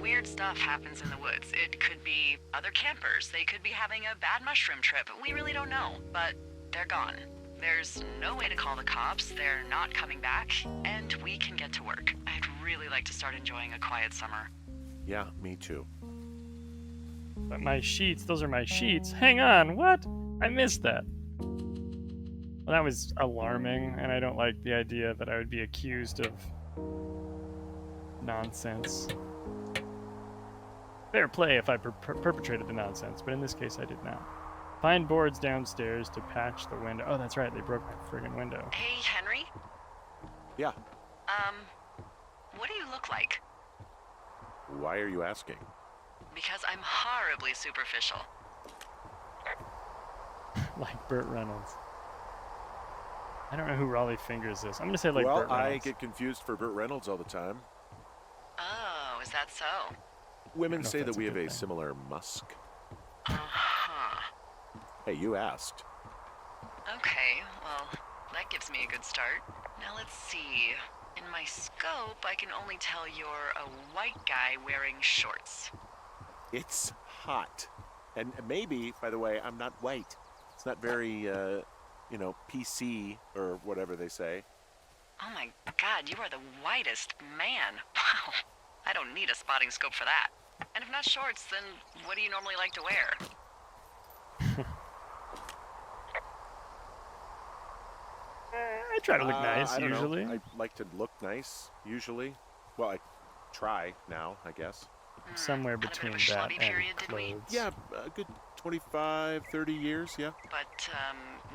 Weird stuff happens in the woods. It could be other campers. They could be having a bad mushroom trip. We really don't know, but they're gone. There's no way to call the cops. They're not coming back, and we can get to work. I'd really like to start enjoying a quiet summer. Yeah, me too. But my sheets, those are my sheets. Hang on, what? I missed that. Well, that was alarming, and I don't like the idea that I would be accused of nonsense. Fair play if I perpetrated the nonsense, but in this case I did not. Find boards downstairs to patch the window. Oh, that's right, they broke my friggin' window. Hey, Henry? Yeah, What do you look like? why are you asking? Because I'm horribly superficial. Like Burt Reynolds. I don't know who Raleigh Fingers is. I'm gonna say like well, Burt I Reynolds. get confused for Burt Reynolds all the time. Oh, is that so? Women know if say that that's a we have good a thing. similar musk. Uh-huh. Hey, you asked. Okay, well, that gives me a good start. Now let's see. In my scope, I can only tell you're a white guy wearing shorts. It's hot. And maybe, by the way, I'm not white. It's not very, PC or whatever they say. Oh my god, you are the whitest man. Wow. I don't need a spotting scope for that. And if not shorts, then what do you normally like to wear? I try to look nice, I don't usually. know. I like to look nice, usually. Well, I try now, I guess. Somewhere Had a bit between of a that schlubby and period, did we? clothes. Yeah, a good 25, 30 years, yeah. But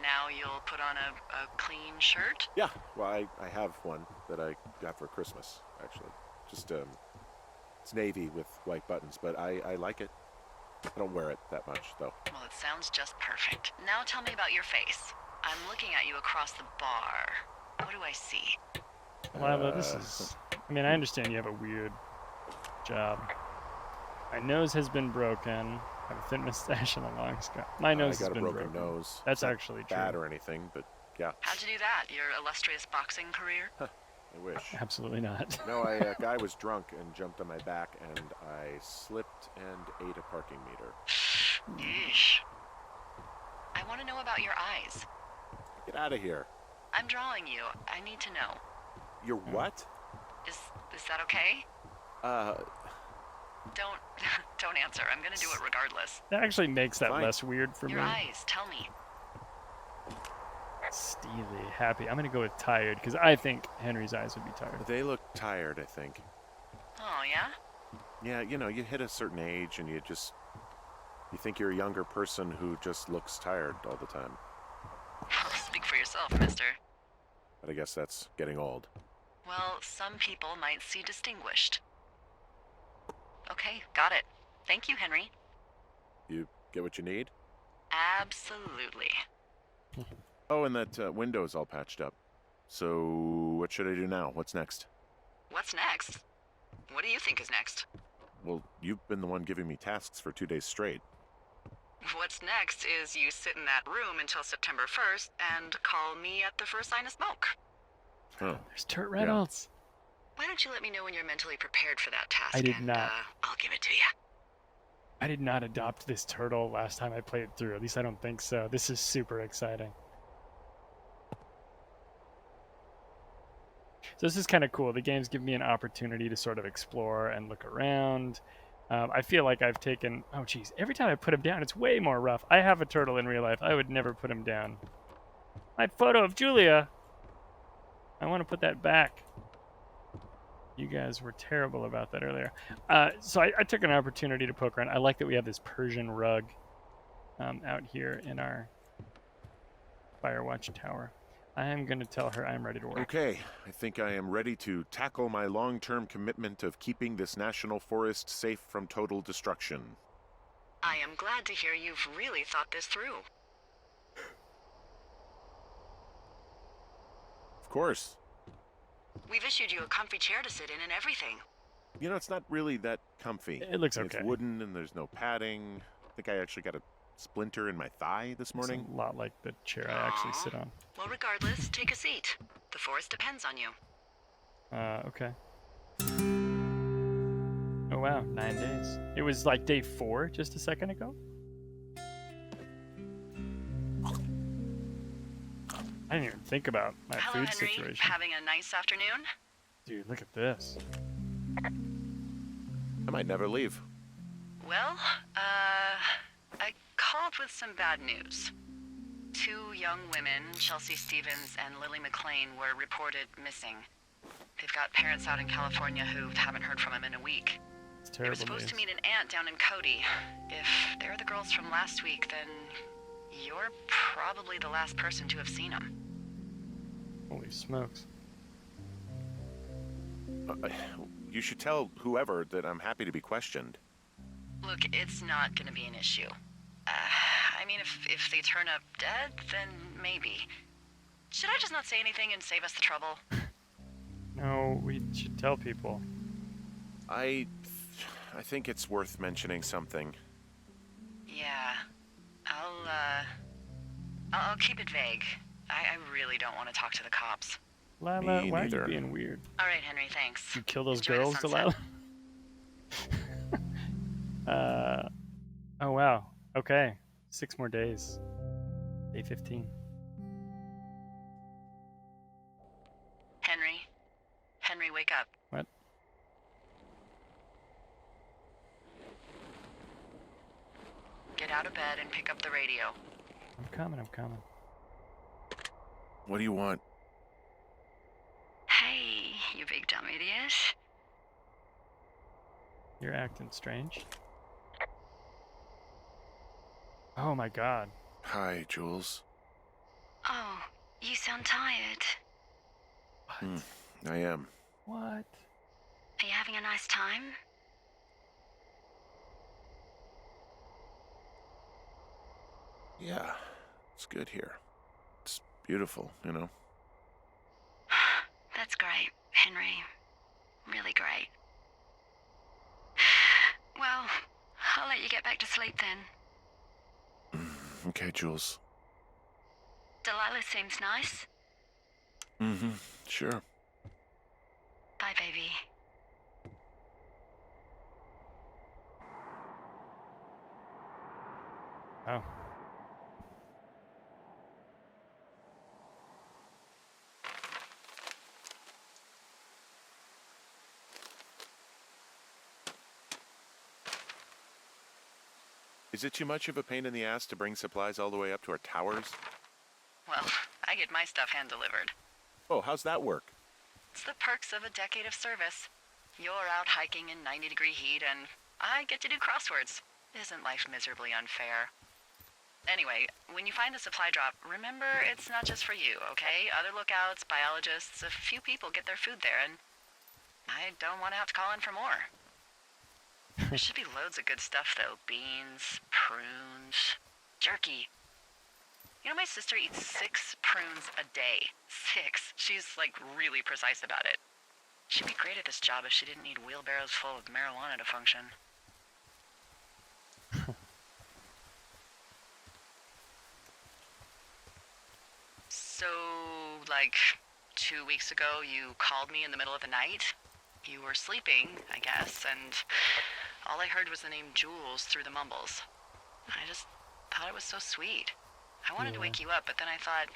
now you'll put on a clean shirt? Yeah, well, I have one that I got for Christmas, actually. Just, it's navy with white buttons, but I like it. I don't wear it that much, though. Well, it sounds just perfect. Now tell me about your face. I'm looking at you across the bar. What do I see? Lila, this is... I mean, I understand you have a weird job. My nose has been broken. I have a thin mustache and a long scar. My nose has been broken. I got a broken nose. That's It's actually not bad true. or anything, but yeah. How'd you do that? Your illustrious boxing career? I wish. Absolutely not. No, a guy was drunk and jumped on my back, and I slipped and ate a parking meter. Yeesh. I want to know about your eyes. Get out of here. I'm drawing you. I need to know. You're what? Is that okay? Don't answer. I'm gonna do it regardless. That actually makes that Fine. less weird for Your me. eyes, tell me. Steely, happy. I'm going to go with tired, because I think Henry's eyes would be tired. They look tired, I think. Oh, yeah? Yeah, you hit a certain age and you think you're a younger person who just looks tired all the time. Speak for yourself, mister. But I guess that's getting old. Well, some people might see distinguished. Okay, got it. Thank you, Henry. You get what you need? Absolutely. Oh, and that window's all patched up. So, what should I do now? What's next? What's next? What do you think is next? Well, you've been the one giving me tasks for 2 days straight. What's next is you sit in that room until September 1st and call me at the first sign of smoke. Huh. There's Turt Reynolds. Why don't you let me know when you're mentally prepared for that task? I did and, not. I'll give it to you. I did not adopt this turtle last time I played through. At least I don't think so. This is super exciting. So this is kind of cool. The games give me an opportunity to sort of explore and look around. I feel like I've taken... Oh, geez. Every time I put him down, it's way more rough. I have a turtle in real life. I would never put him down. My photo of Julia. I want to put that back. You guys were terrible about that earlier. So I took an opportunity to poke around. I like that we have this Persian rug out here in our Firewatch tower. I am going to tell her I'm ready to work. Okay, I think I am ready to tackle my long-term commitment of keeping this national forest safe from total destruction. I am glad to hear you've really thought this through. Of course. We've issued you a comfy chair to sit in and everything. It's not really that comfy. It looks okay. It's wooden and there's no padding. I think I actually got a splinter in my thigh this morning. It's a lot like the chair I actually sit on. Well, regardless, take a seat. The forest depends on you. Okay. Oh wow, 9 days. It was like day 4 just a second ago. I didn't even think about my Hello, food Henry. situation. Having a nice afternoon? Dude, look at this. I might never leave. Well, I called with some bad news. 2 young women, Chelsea Stevens and Lily McLean, were reported missing. They've got parents out in California who haven't heard from them in a week. It's They were terrible supposed news. to meet an aunt down in Cody. If they're the girls from last week, then you're probably the last person to have seen them. Holy smokes. You should tell whoever that I'm happy to be questioned. Look, it's not gonna be an issue. I mean, if they turn up dead, then maybe. Should I just not say anything and save us the trouble? No, we should tell people. I think it's worth mentioning something. Yeah. I'll keep it vague. I really don't want to talk to the cops. Lila, Me why are you neither. being weird? All right, Henry, thanks. You kill those Enjoy the girls, sunset. Delilah? Oh wow. Okay. 6 more days. Day 15. Henry? Henry, wake up. What? Get out of bed and pick up the radio. I'm coming. What do you want? Hey, you big dumb idiot. You're acting strange. Oh my god. Hi, Jules. Oh, you sound tired. What? I am. What? Are you having a nice time? Yeah, it's good here. It's beautiful, you know? That's great, Henry. Really great. Well, I'll let you get back to sleep then. Okay, Jules. Delilah seems nice. Mm-hmm, sure. Bye, baby. Oh. Is it too much of a pain in the ass to bring supplies all the way up to our towers? Well, I get my stuff hand-delivered. Oh, how's that work? It's the perks of a decade of service. You're out hiking in 90-degree heat, and I get to do crosswords. Isn't life miserably unfair? Anyway, when you find the supply drop, remember it's not just for you, okay? Other lookouts, biologists, a few people get their food there, and I don't want to have to call in for more. There should be loads of good stuff, though. Beans, prunes, jerky. You know, my sister eats 6 prunes a day. 6. She's, like, really precise about it. She'd be great at this job if she didn't need wheelbarrows full of marijuana to function. So, like, 2 weeks ago, you called me in the middle of the night? You were sleeping, I guess, and all I heard was the name Jules through the mumbles. I just thought it was so sweet. I wanted to wake you up, but then I thought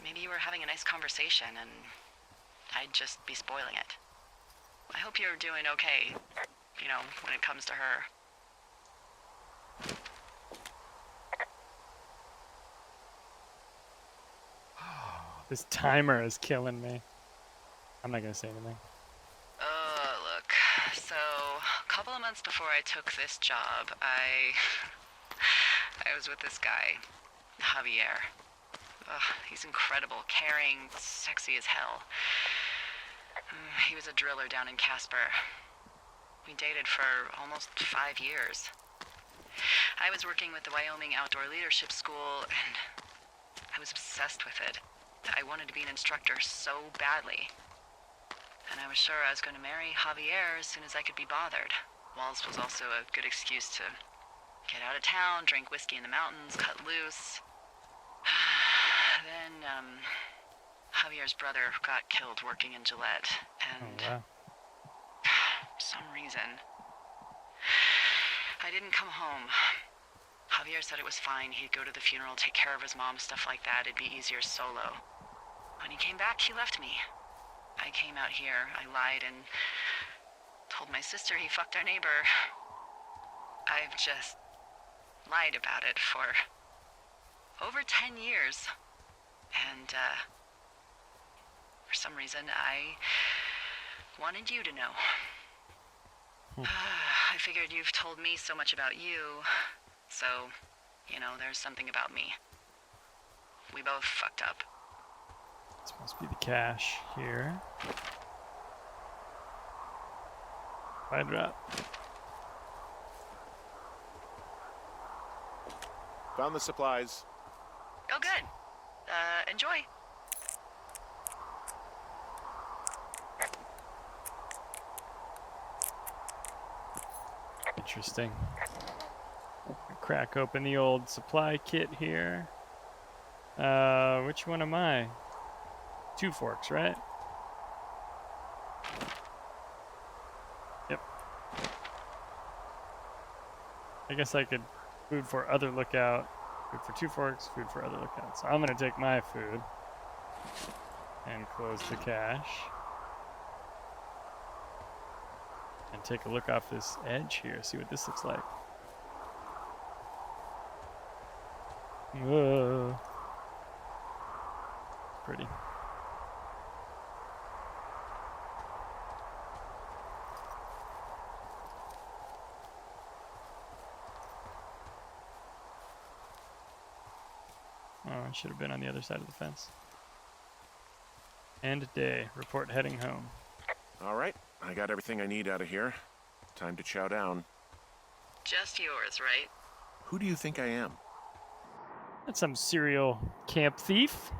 maybe you were having a nice conversation and I'd just be spoiling it. I hope you're doing okay, you know, when it comes to her. This timer is killing me. I'm not gonna say anything. Look, so a couple of months before I took this job, I was with this guy, Javier. He's incredible, caring, sexy as hell. He was a driller down in Casper. We dated for almost 5 years. I was working with the Wyoming Outdoor Leadership School, and I was obsessed with it. I wanted to be an instructor so badly. And I was sure I was going to marry Javier as soon as I could be bothered. Walls was also a good excuse to get out of town, drink whiskey in the mountains, cut loose. Then, Javier's brother got killed working in Gillette, and Oh wow. for some reason, I didn't come home. Javier said it was fine. He'd go to the funeral, take care of his mom, stuff like that. It'd be easier solo. When he came back, he left me. I came out here. I lied and told my sister he fucked our neighbor. I've just lied about it for over 10 years. And, for some reason, I wanted you to know. I figured you've told me so much about you, so, you know, there's something about me. We both fucked up. This must be the cache here. I drop. Found the supplies. Oh, good. Enjoy. Interesting. Crack open the old supply kit here. Which one am I? 2 forks, right? Yep. I guess I could food for other lookout. Food for 2 forks, food for other lookouts. So I'm gonna take my food and close the cache. And take a look off this edge here, see what this looks like. Whoa. Pretty. Oh, I should have been on the other side of the fence. End day. Report heading home. All right, I got everything I need out of here. Time to chow down. Just yours, right? Who do you think I am? That's some serial camp thief.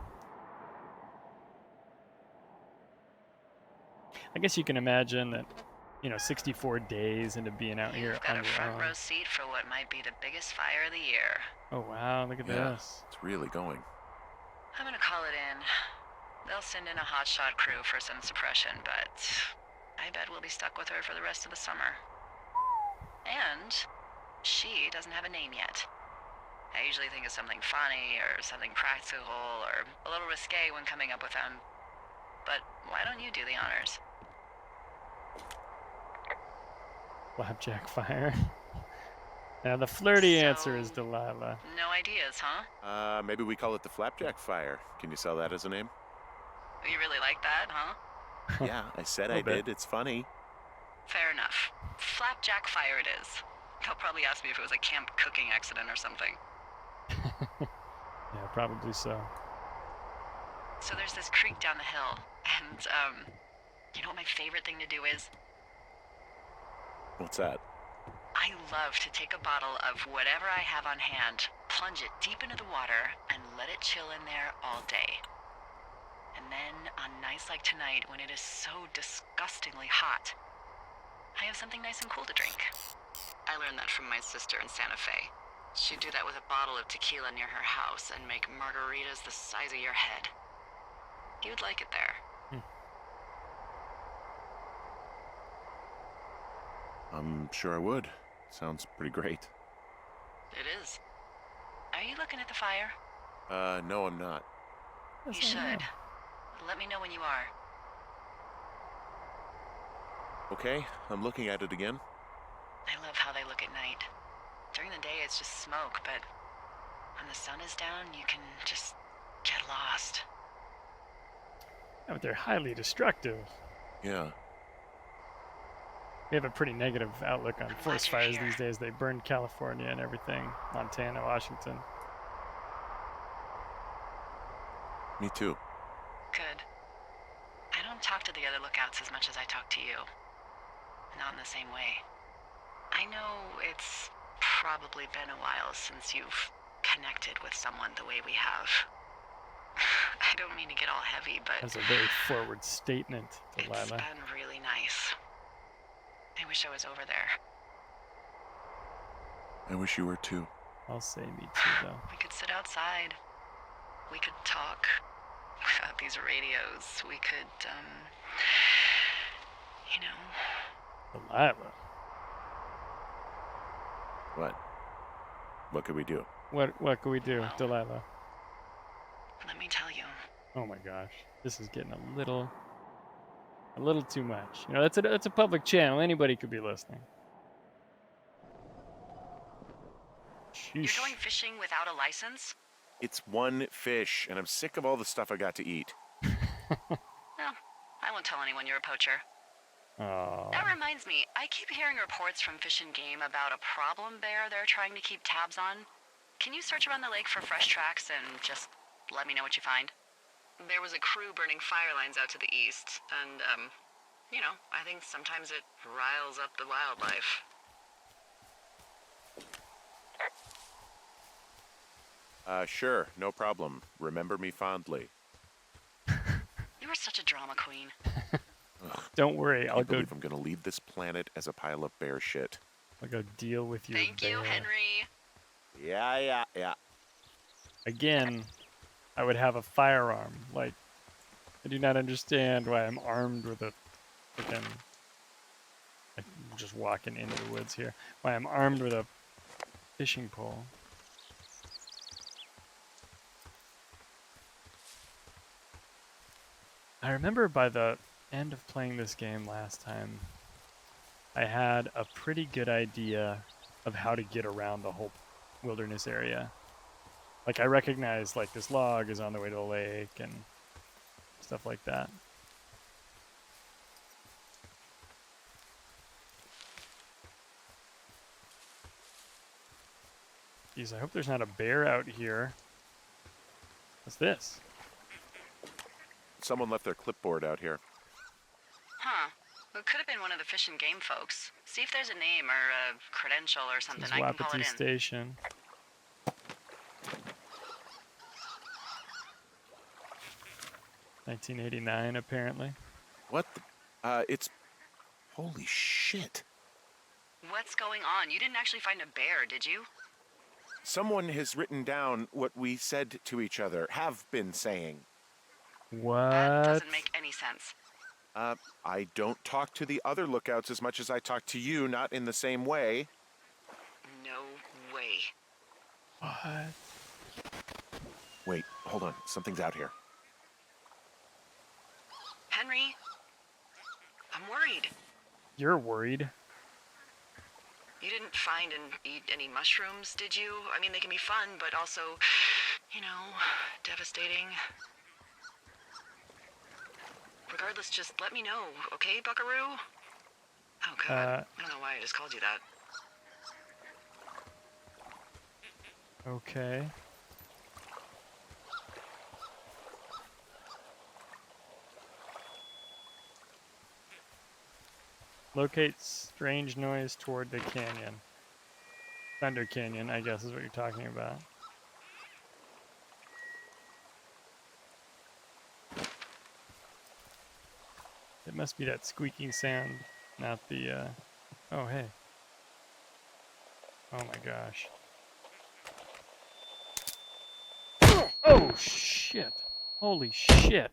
I guess you can imagine that, 64 days into being out here You've got on a your front own. row seat for what might be the biggest fire of the year. Oh wow, look at this. It's really going. I'm gonna call it in. They'll send in a hotshot crew for some suppression, but I bet we'll be stuck with her for the rest of the summer. And she doesn't have a name yet. I usually think of something funny or something practical or a little risque when coming up with them. But why don't you do the honors? Flapjack fire. Now the flirty So- answer is Delilah. No ideas, huh? Maybe we call it the Flapjack Fire. Can you sell that as a name? You really like that, huh? Yeah, I said I Little bit. did. It's funny. Fair enough. Flapjack fire it is. They'll probably ask me if it was a camp cooking accident or something. Yeah, probably so. So there's this creek down the hill, and, you know what my favorite thing to do is? What's that? I love to take a bottle of whatever I have on hand, plunge it deep into the water, and let it chill in there all day. And then, on nights like tonight, when it is so disgustingly hot, I have something nice and cool to drink. I learned that from my sister in Santa Fe. She'd do that with a bottle of tequila near her house and make margaritas the size of your head. You'd like it there. I'm sure I would. Sounds pretty great. It is. Are you looking at the fire? No, I'm not. You should. Let me know when you are. Okay, I'm looking at it again. I love how they look at night. During the day, it's just smoke, but when the sun is down, you can just get lost. Yeah, but they're highly destructive. Yeah. We have a pretty negative outlook on forest you're fires here. these days. They burned California and everything. Montana, Washington. Me too. Good. I don't talk to the other lookouts as much as I talk to you. Not in the same way. I know it's probably been a while since you've connected with someone the way we have. I don't mean to get all heavy, but That's a very forward statement, it's Delilah. been really nice. I wish I was over there. I wish you were too. I'll say me too, though. We could sit outside. We could talk about these radios. We could, you know. Delilah. What? What could we do? What can we do, Delilah? Let me tell you. Oh my gosh. This is getting a little too much. That's a public channel. Anybody could be listening. You're Sheesh. going fishing without a license? It's one fish, and I'm sick of all the stuff I got to eat. Well, I won't tell anyone you're a poacher. Oh. That reminds me, I keep hearing reports from Fish and Game about a problem bear they're trying to keep tabs on. Can you search around the lake for fresh tracks and just let me know what you find? There was a crew burning fire lines out to the east, and, I think sometimes it riles up the wildlife. Sure, no problem. Remember me fondly. You are such a drama queen. Don't worry. I I'll go believe I'm gonna leave this planet as a pile of bear shit. deal with your Thank you, bear. Henry. Yeah. Again, I would have a firearm. Like, I do not understand why I'm armed with a freaking. I'm just walking into the woods here. Why I'm armed with a fishing pole. I remember by the end of playing this game last time, I had a pretty good idea of how to get around the whole wilderness area. Like, I recognized, like, this log is on the way to the lake and stuff like that. Geez, I hope there's not a bear out here. What's this? Someone left their clipboard out here. Huh. It could have been one of the Fish and Game folks. See if there's a name or a credential or something. This is I can call it Wapiti in. Station. $1989, apparently. What the? It's... Holy shit. What's going on? You didn't actually find a bear, did you? Someone has written down what we said to each other, have been saying. What? That doesn't make any sense. I don't talk to the other lookouts as much as I talk to you, not in the same way. No way. What? Wait, hold on. Something's out here. Henry, I'm worried. You're worried. You didn't find and eat any mushrooms, did you? I mean, they can be fun, but also, you know, devastating. Regardless, just let me know, okay, Buckaroo? Oh, God. I don't know why I just called you that. Okay. Locate strange noise toward the canyon. Thunder Canyon, I guess is what you're talking about. It must be that squeaking sound, not the, Oh, hey. Oh my gosh. Oh, shit. Holy shit.